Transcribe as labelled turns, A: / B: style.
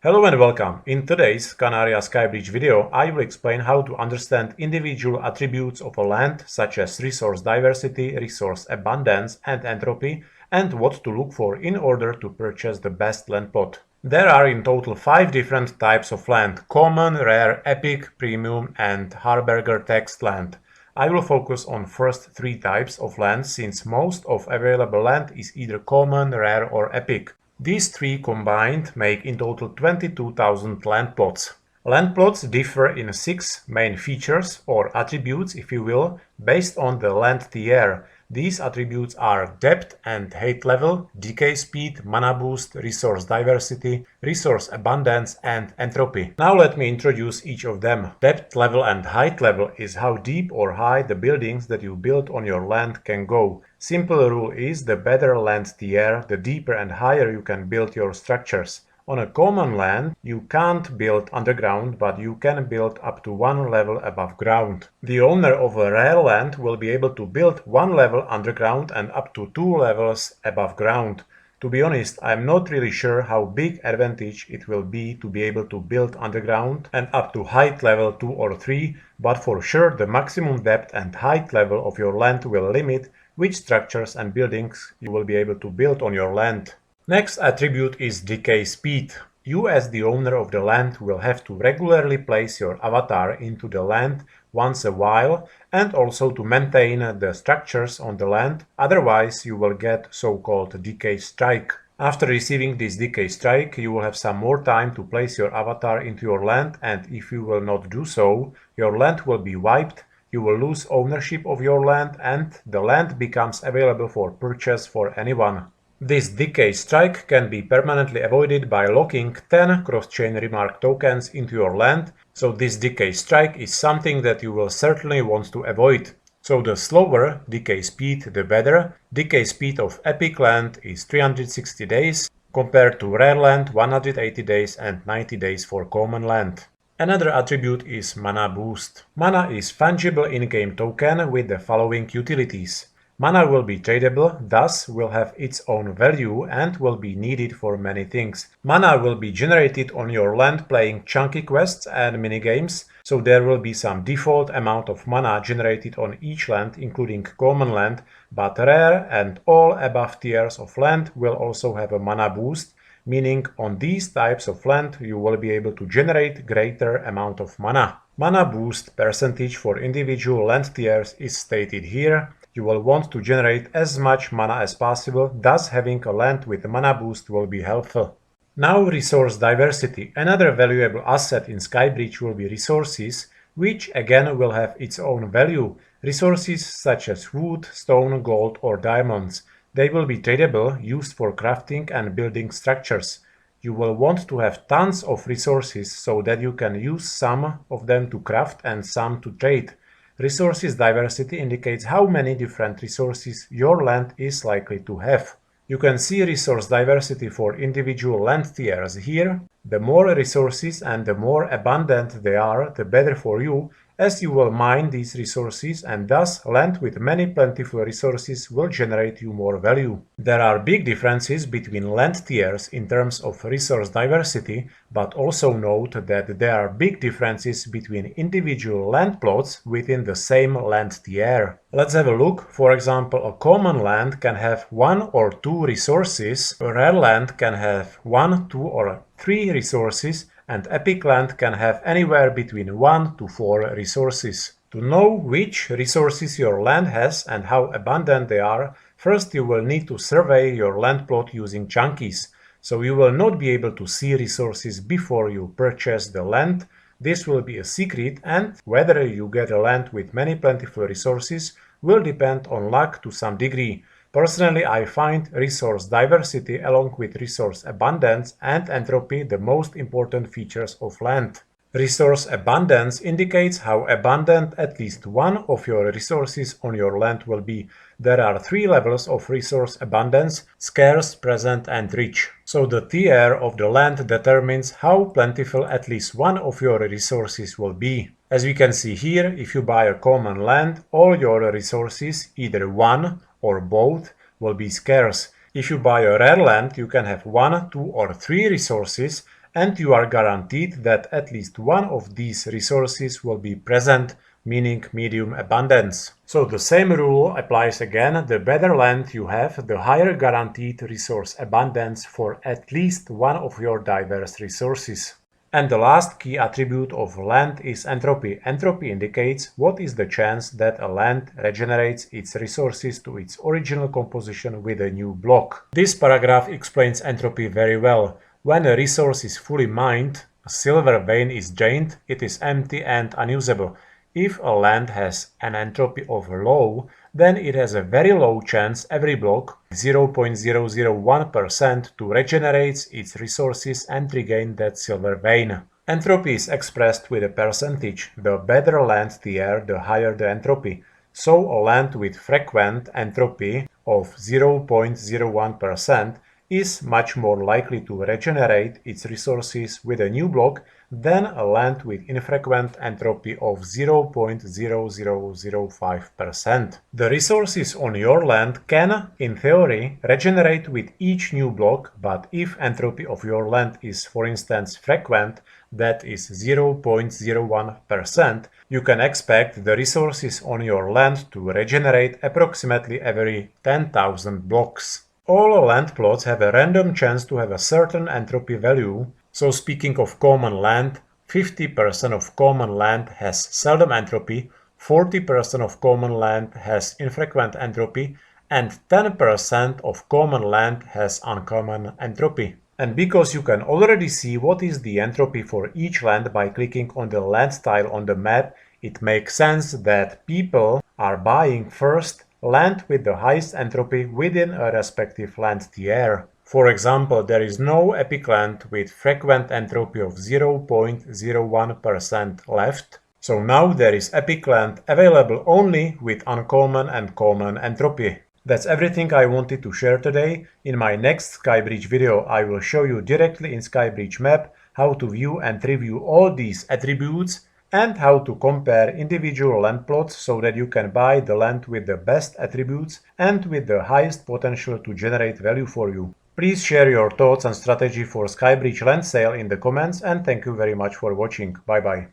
A: Hello and welcome. In today's Kanaria Skybreach video, I will explain how to understand individual attributes of a land such as resource diversity, resource abundance and entropy, and what to look for in order to purchase the best land plot. There are in total 5 different types of land: common, rare, epic, premium and Harberger text land. I will focus on first 3 types of land since most of available land is either common, rare or epic. These 3 combined make in total 22,000 land plots. Land plots differ in 6 main features or attributes, if you will, based on the land tier. These attributes are depth and height level, decay speed, mana boost, resource diversity, resource abundance and entropy. Now let me introduce each of them. Depth level and height level is how deep or high the buildings that you build on your land can go. Simple rule is the better land tier, the deeper and higher you can build your structures. On a common land, you can't build underground, but you can build up to 1 level above ground. The owner of a rare land will be able to build 1 level underground and up to 2 levels above ground. To be honest, I'm not really sure how big advantage it will be to be able to build underground and up to height level 2 or 3, but for sure the maximum depth and height level of your land will limit which structures and buildings you will be able to build on your land. Next attribute is decay speed. You as the owner of the land will have to regularly place your avatar into the land once a while and also to maintain the structures on the land, otherwise you will get so-called decay strike. After receiving this decay strike, you will have some more time to place your avatar into your land, and if you will not do so, your land will be wiped, you will lose ownership of your land and the land becomes available for purchase for anyone. This decay strike can be permanently avoided by locking 10 cross-chain remark tokens into your land, so this decay strike is something that you will certainly want to avoid. So the slower decay speed, the better. Decay speed of epic land is 360 days, compared to rare land 180 days and 90 days for common land. Another attribute is mana boost. Mana is fungible in-game token with the following utilities. Mana will be tradable, thus will have its own value and will be needed for many things. Mana will be generated on your land playing chunky quests and minigames, so there will be some default amount of mana generated on each land, including common land, but rare and all above tiers of land will also have a mana boost, meaning on these types of land you will be able to generate greater amount of mana. Mana boost percentage for individual land tiers is stated here. You will want to generate as much mana as possible, thus having a land with a mana boost will be helpful. Now resource diversity. Another valuable asset in Skybreach will be resources, which again will have its own value. Resources such as wood, stone, gold or diamonds. They will be tradable, used for crafting and building structures. You will want to have tons of resources so that you can use some of them to craft and some to trade. Resources diversity indicates how many different resources your land is likely to have. You can see resource diversity for individual land tiers here. The more resources and the more abundant they are, the better for you, as you will mine these resources and thus land with many plentiful resources will generate you more value. There are big differences between land tiers in terms of resource diversity, but also note that there are big differences between individual land plots within the same land tier. Let's have a look. For example, a common land can have 1 or 2 resources, a rare land can have 1, 2 or 3 resources, and epic land can have anywhere between 1 to 4 resources. To know which resources your land has and how abundant they are, first you will need to survey your land plot using chunkies. So you will not be able to see resources before you purchase the land. This will be a secret, and whether you get a land with many plentiful resources will depend on luck to some degree. Personally, I find resource diversity along with resource abundance and entropy the most important features of land. Resource abundance indicates how abundant at least one of your resources on your land will be. There are 3 levels of resource abundance: scarce, present and rich. So the tier of the land determines how plentiful at least one of your resources will be. As we can see here, if you buy a common land, all your resources, either one or both, will be scarce. If you buy a rare land, you can have 1, 2 or 3 resources and you are guaranteed that at least one of these resources will be present, meaning medium abundance. So the same rule applies again. The better land you have, the higher guaranteed resource abundance for at least one of your diverse resources. And the last key attribute of land is entropy. Entropy indicates what is the chance that a land regenerates its resources to its original composition with a new block. This paragraph explains entropy very well. When a resource is fully mined, a silver vein is drained, it is empty and unusable. If a land has an entropy of low, then it has a very low chance every block, 0.001%, to regenerate its resources and regain that silver vein. Entropy is expressed with a percentage. The better land tier, the higher the entropy. So a land with frequent entropy of 0.01% is much more likely to regenerate its resources with a new block than a land with infrequent entropy of 0.0005%. The resources on your land can, in theory, regenerate with each new block, but if entropy of your land is, for instance, frequent, that is 0.01%, you can expect the resources on your land to regenerate approximately every 10,000 blocks. All land plots have a random chance to have a certain entropy value. So speaking of common land, 50% of common land has seldom entropy, 40% of common land has infrequent entropy, and 10% of common land has uncommon entropy. And because you can already see what is the entropy for each land by clicking on the land tile on the map, it makes sense that people are buying first land with the highest entropy within a respective land tier. For example, there is no epic land with frequent entropy of 0.01% left. So now there is epic land available only with uncommon and common entropy. That's everything I wanted to share today. In my next Skybreach video, I will show you directly in Skybreach map how to view and review all these attributes and how to compare individual land plots so that you can buy the land with the best attributes and with the highest potential to generate value for you. Please share your thoughts and strategy for Skybreach land sale in the comments, and thank you very much for watching. Bye bye.